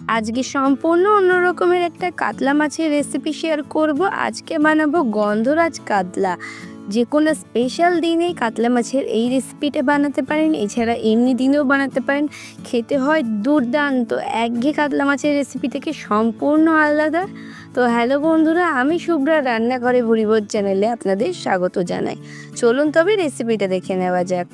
আজকে সম্পূর্ণ অন্য রকমের একটা কাতলা মাছের রেসিপি শেয়ার করব। আজকে বানাবো গন্ধরাজ কাতলা। যে কোনো স্পেশাল দিনে কাতলা মাছের এই রেসিপিটা বানাতে পারেন, এছাড়া এমনি দিনেও বানাতে পারেন। খেতে হয় দুর্দান্ত। একঘেয়ে কাতলা মাছের রেসিপি থেকে সম্পূর্ণ আলাদা। তো হ্যালো বন্ধুরা, আমি শুভ্রা রান্নাঘরে ভুরিভোজ চ্যানেলে আপনাদের স্বাগত জানাই। চলুন তবে রেসিপিটা দেখে নেওয়া যাক।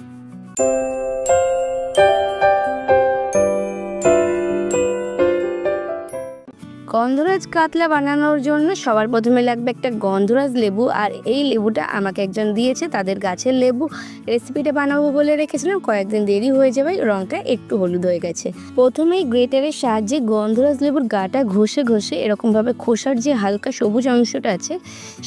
গন্ধরাজ কাতলা বানানোর জন্য সবার প্রথমে লাগবে একটা গন্ধরাজ লেবু, আর এই লেবুটা আমাকে একজন দিয়েছে, তাদের গাছের লেবু। রেসিপিটা বানাবো বলে রেখেছিলাম, কয়েকদিন দেরি হয়ে যাবে, রঙটা একটু হলুদ হয়ে গেছে। প্রথমেই গ্রেটারের সাহায্যে গন্ধরাজ লেবুর গাটা ঘষে ঘষে এরকমভাবে খোসার যে হালকা সবুজ অংশটা আছে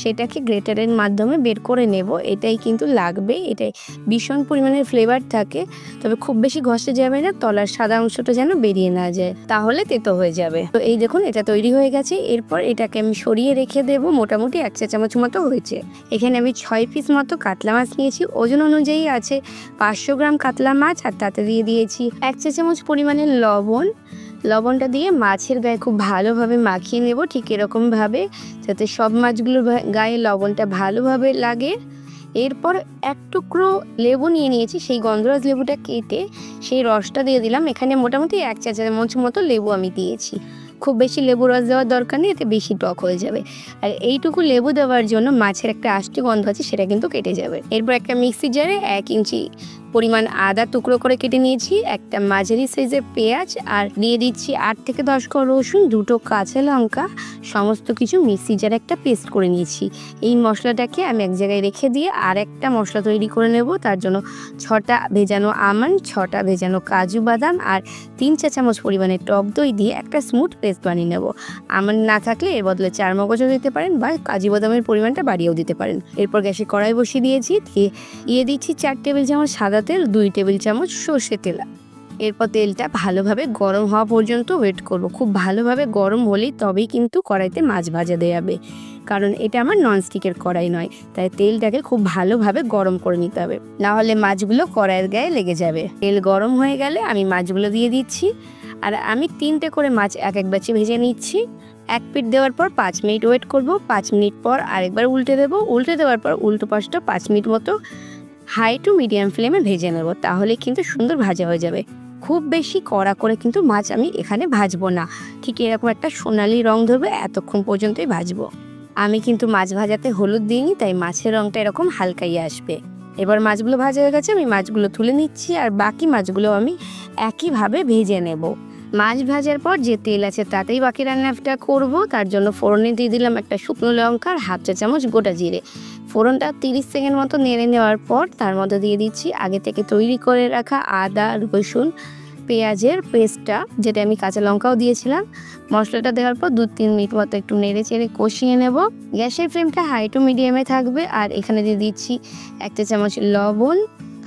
সেটাকে গ্রেটারের মাধ্যমে বের করে নেব। এটাই কিন্তু লাগবে, এটাই ভীষণ পরিমাণের ফ্লেভার থাকে, তবে খুব বেশি ঘষে যাবে না, তলার সাদা অংশটা যেন বেরিয়ে না যায়, তাহলে তেতো হয়ে যাবে। তো এই দেখুন, এটা তৈরি হয়ে গেছে। এরপর এটাকে আমি সরিয়ে রেখে দেব। মোটামুটি 1 চা চামচ মতো হয়েছে। এখানে আমি 6 পিস মতো কাতলা মাছ নিয়েছি। ওজন অনুযায়ী আছে 500 গ্রাম কাতলা মাছ, আর তাতে দিয়ে দিয়েছি 1 চা চামচ পরিমাণের লবণ। লবণটা দিয়ে মাছের গায়ে খুব ভালোভাবে মাখিয়ে নেব, ঠিক এরকমভাবে, যাতে সব মাছগুলোর গায়ে লবণটা ভালোভাবে লাগে। এরপর এক টুকরো লেবু নিয়ে নিয়েছি, সেই গন্ধরাজ লেবুটা কেটে সেই রসটা দিয়ে দিলাম। এখানে মোটামুটি 1 চা চামচ মতো লেবু আমি দিয়েছি। খুব বেশি লেবু রস দেওয়ার দরকার নেই, এতে বেশি টক হয়ে যাবে। আর এইটুকু লেবু দেওয়ার জন্য মাছের একটা আষ্টে গন্ধ আছে, সেটা কিন্তু কেটে যাবে। এরপর একটা মিক্সি জারে 1 ইঞ্চি পরিমাণ আদা টুকরো করে কেটে নিয়েছি, একটা মাঝারি সাইজের পেঁয়াজ, আর দিয়ে দিচ্ছি 8 থেকে 10 কোয়া রসুন, 2টো কাঁচা লঙ্কা, সমস্ত কিছু মিক্সি জারে একটা পেস্ট করে নিয়েছি। এই মশলাটাকে আমি এক জায়গায় রেখে দিয়ে আর একটা মশলা তৈরি করে নেব। তার জন্য 6টা ভেজানো আমন্ড, 6টা ভেজানো কাজু বাদাম, আর 3 চা চামচ পরিমাণে টক দই দিয়ে একটা স্মুথ পেস্ট বানিয়ে নেব। আমন্ড না থাকলে এর বদলে 4 মগজও দিতে পারেন, বা কাজু বাদামের পরিমাণটা বাড়িয়েও দিতে পারেন। এরপর গ্যাসে কড়াই বসিয়ে দিয়েছি, দিয়ে দিচ্ছি 4 টেবিল চামচ সাদা তেল, 2 টেবিল চামচ সর্ষে তেল। এরপর তেলটা ভালোভাবে গরম হওয়া পর্যন্ত ওয়েট করব। খুব ভালোভাবে গরম হলেই তবেই কিন্তু কড়াইতে মাছ ভাজা দেওয়া যাবে, কারণ এটা আমার ননস্টিকের কড়াই নয়, তাই তেলটাকে খুব ভালোভাবে গরম করে নিতে হবে, না হলে মাছগুলো কড়াইয়ের গায়ে লেগে যাবে। তেল গরম হয়ে গেলে আমি মাছগুলো দিয়ে দিচ্ছি, আর আমি 3টে করে মাছ এক এক ব্যাচে ভেজে নিচ্ছি। এক পিঠ দেওয়ার পর 5 মিনিট ওয়েট করব। 5 মিনিট পর আরেকবার উল্টে দেবো। উল্টে দেওয়ার পর উল্টো পাশটা 5 মিনিট মতো হাই টু মিডিয়াম ফ্লেমে ভেজে নেব, তাহলে কিন্তু সুন্দর ভাজা হয়ে যাবে। খুব বেশি কড়া করে কিন্তু মাছ আমি এখানে ভাজবো না, ঠিক এরকম একটা সোনালি রং ধরবে এতক্ষণ পর্যন্তই ভাজবো। আমি কিন্তু মাছ ভাজাতে হলুদ দিইনি, তাই মাছের রংটা এরকম হালকাই আসবে। এবার মাছগুলো ভাজা হয়ে গেছে, আমি মাছগুলো তুলে নিচ্ছি, আর বাকি মাছগুলো আমি একইভাবে ভেজে নেব। মাছ ভাজার পর যে তেল আছে তাতেই বাকি রান্নাটা করব। তার জন্য ফোড়নে দিয়ে দিলাম একটা শুকনো লঙ্কা আর 1/2 চা চামচ গোটা জিরে। ফোড়নটা 30 সেকেন্ড মতো নেড়ে নেওয়ার পর তার মধ্যে দিয়ে দিচ্ছি আগে থেকে তৈরি করে রাখা আদা, রসুন, পেঁয়াজের পেস্টটা, যেটা আমি কাঁচা লঙ্কাও দিয়েছিলাম। মশলাটা দেওয়ার পর 2-3 মিনিট মতো একটু নেড়ে চেড়ে কষিয়ে নেব। গ্যাসের ফ্লেমটা হাই টু মিডিয়ামে থাকবে। আর এখানে দিয়ে দিচ্ছি 1 চা চামচ লবণ,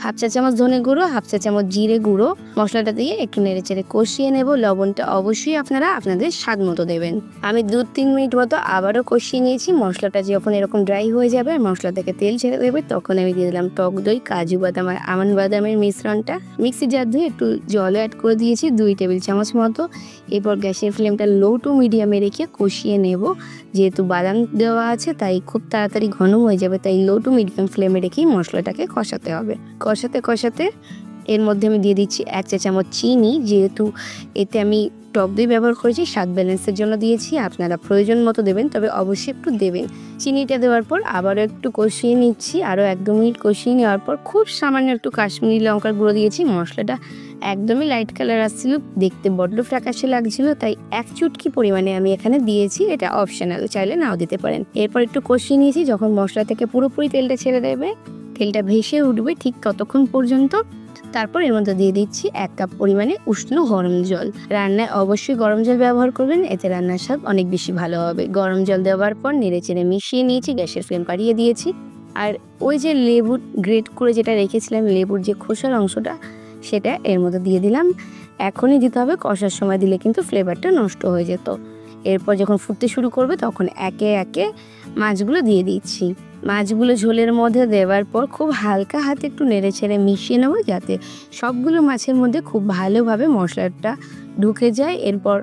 1/2 চা চামচ ধনে গুঁড়ো, 1/2 চা চামচ জিরে গুঁড়ো। মশলাটা দিয়ে একটু নেড়ে চেড়ে কষিয়ে নেব। লবণটা অবশ্যই আপনারা আপনাদের স্বাদ মতো দেবেন। আমি 2-3 মিনিট মতো আবারও কষিয়ে নিয়েছি। মশলাটা যখন এরকম ড্রাই হয়ে যাবে, মশলা থেকে তেল ছেড়ে দেবে, তখন আমি দিয়ে দিলাম টক দই, কাজু বাদাম আর আমন্ড বাদামের মিশ্রণটা। মিক্সি জার ধুয়ে একটু জল অ্যাড করে দিয়েছি 2 টেবিল চামচ মতো। এরপর গ্যাসের ফ্লেমটা লো টু মিডিয়ামে রেখে কষিয়ে নেব। যেহেতু বাদাম দেওয়া আছে তাই খুব তাড়াতাড়ি ঘন হয়ে যাবে, তাই লো টু মিডিয়াম ফ্লেমে রেখেই মশলাটাকে কষাতে হবে। কষাতে কষাতে এর মধ্যে আমি দিয়ে দিচ্ছি 1 চা চামচ চিনি। যেহেতু এতে আমি টক দই ব্যবহার করেছি, স্বাদ ব্যালেন্সের জন্য দিয়েছি, আপনারা প্রয়োজন মতো দেবেন, তবে অবশ্যই একটু দেবেন। চিনিটা দেওয়ার পর আবারও একটু কষিয়ে নিচ্ছি। আরও 1-2 মিনিট কষিয়ে নেওয়ার পর খুব সামান্য একটু কাশ্মীরি লঙ্কার গুঁড়ো দিয়েছি। মশলাটা একদমই লাইট কালার আসছিল, দেখতে বড্ড ফ্যাকাশে লাগছিল, তাই 1 চুটকি পরিমাণে আমি এখানে দিয়েছি। এটা অপশনাল, চাইলে নাও দিতে পারেন। এরপর একটু কষিয়ে নিয়েছি। যখন মশলা থেকে পুরোপুরি তেলটা ছেড়ে দেবে, তেলটা ভেসে উঠবে, ঠিক ততক্ষণ পর্যন্ত। তারপর এর মধ্যে দিয়ে দিচ্ছি 1 কাপ পরিমাণে উষ্ণ গরম জল। রান্নায় অবশ্যই গরম জল ব্যবহার করবেন, এতে রান্নার স্বাদ অনেক বেশি ভালো হবে। গরম জল দেওয়ার পর নেড়ে চেড়ে মিশিয়ে নিয়েছি, গ্যাসের ফ্লেম বাড়িয়ে দিয়েছি। আর ওই যে লেবু গ্রেট করে যেটা রেখেছিলাম, লেবুর যে খোসার অংশটা, সেটা এর মধ্যে দিয়ে দিলাম। এখনই দিতে হবে, কষার সময় দিলে কিন্তু ফ্লেভারটা নষ্ট হয়ে যেত। এরপর যখন ফুটতে শুরু করবে, তখন একে একে মাছগুলো দিয়ে দিচ্ছি। মাছগুলো ঝোলের মধ্যে দেওয়ার পর খুব হালকা হাতে একটু নেড়ে ছেড়ে মিশিয়ে নেবো, যাতে সবগুলো মাছের মধ্যে খুব ভালোভাবে মশলাটা ঢুকে যায়। এরপর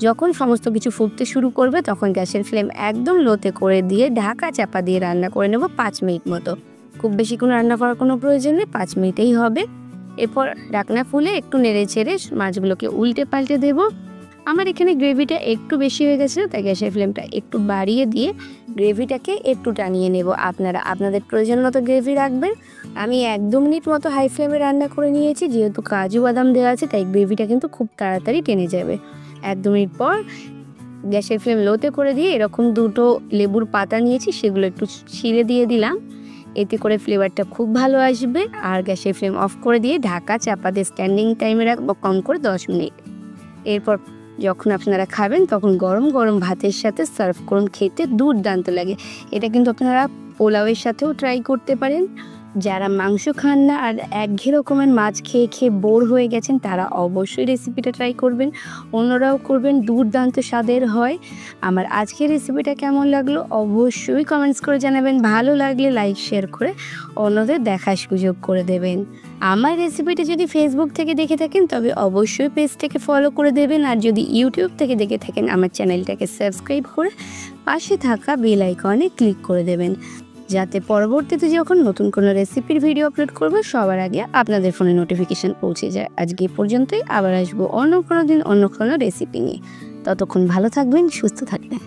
যখন সমস্ত কিছু ফুটতে শুরু করবে তখন গ্যাসের ফ্লেম একদম লোতে করে দিয়ে ঢাকা চাপা দিয়ে রান্না করে নেব 5 মিনিট মতো। খুব বেশিক্ষণ রান্না করার কোনো প্রয়োজন নেই, 5 মিনিটেই হবে। এরপর ঢাকনা খুলে একটু নেড়ে চেড়ে মাছগুলোকে উল্টে পাল্টে দেবো। আমার এখানে গ্রেভিটা একটু বেশি হয়ে গেছিলো, তাই গ্যাসের ফ্লেমটা একটু বাড়িয়ে দিয়ে গ্রেভিটাকে একটু টানিয়ে নেব। আপনারা আপনাদের প্রয়োজন মতো গ্রেভি রাখবেন। আমি 1-2 মিনিট মতো হাই ফ্লেমে রান্না করে নিয়েছি, যেহেতু কাজু বাদাম দেওয়া আছে তাই গ্রেভিটা কিন্তু খুব তাড়াতাড়ি টেনে যাবে। 1-2 মিনিট পর গ্যাসের ফ্লেম লোতে করে দিয়ে এরকম 2টো লেবুর পাতা নিয়েছি, সেগুলো একটু ছিঁড়ে দিয়ে দিলাম। এতে করে ফ্লেভারটা খুব ভালো আসবে। আর গ্যাসের ফ্লেম অফ করে দিয়ে ঢাকা চাপা দিয়ে স্ট্যান্ডিং টাইমে রাখবো কম করে 10 মিনিট। এরপর যখন আপনারা খাবেন তখন গরম গরম ভাতের সাথে সার্ভ করুন, খেতে দুর্দান্ত লাগে। এটা কিন্তু আপনারা পোলাওয়ের সাথেও ট্রাই করতে পারেন। যারা মাংস খান না আর একঘেয়ে রকমের মাছ খেয়ে খেয়ে বোর হয়ে গেছেন তারা অবশ্যই রেসিপিটা ট্রাই করবেন, অন্যরাও করবেন, দুর্দান্ত স্বাদের হয়। আমার আজকের রেসিপিটা কেমন লাগলো অবশ্যই কমেন্টস করে জানাবেন। ভালো লাগলে লাইক শেয়ার করে অন্যদের দেখার সুযোগ করে দেবেন। আমার রেসিপিটা যদি ফেসবুক থেকে দেখে থাকেন তবে অবশ্যই পেজটাকে ফলো করে দেবেন, আর যদি ইউটিউব থেকে দেখে থাকেন আমার চ্যানেলটাকে সাবস্ক্রাইব করে পাশে থাকা বেল আইকনে ক্লিক করে দেবেন, যাতে পরবর্তীতে যখন নতুন কোনো রেসিপির ভিডিও আপলোড করব সবার আগে আপনাদের ফোনে নোটিফিকেশান পৌঁছে যায়। আজকে পর্যন্তই, আবার আসবো অন্য কোনো দিন অন্য কোনো রেসিপি নিয়ে। ততক্ষণ ভালো থাকবেন, সুস্থ থাকবেন।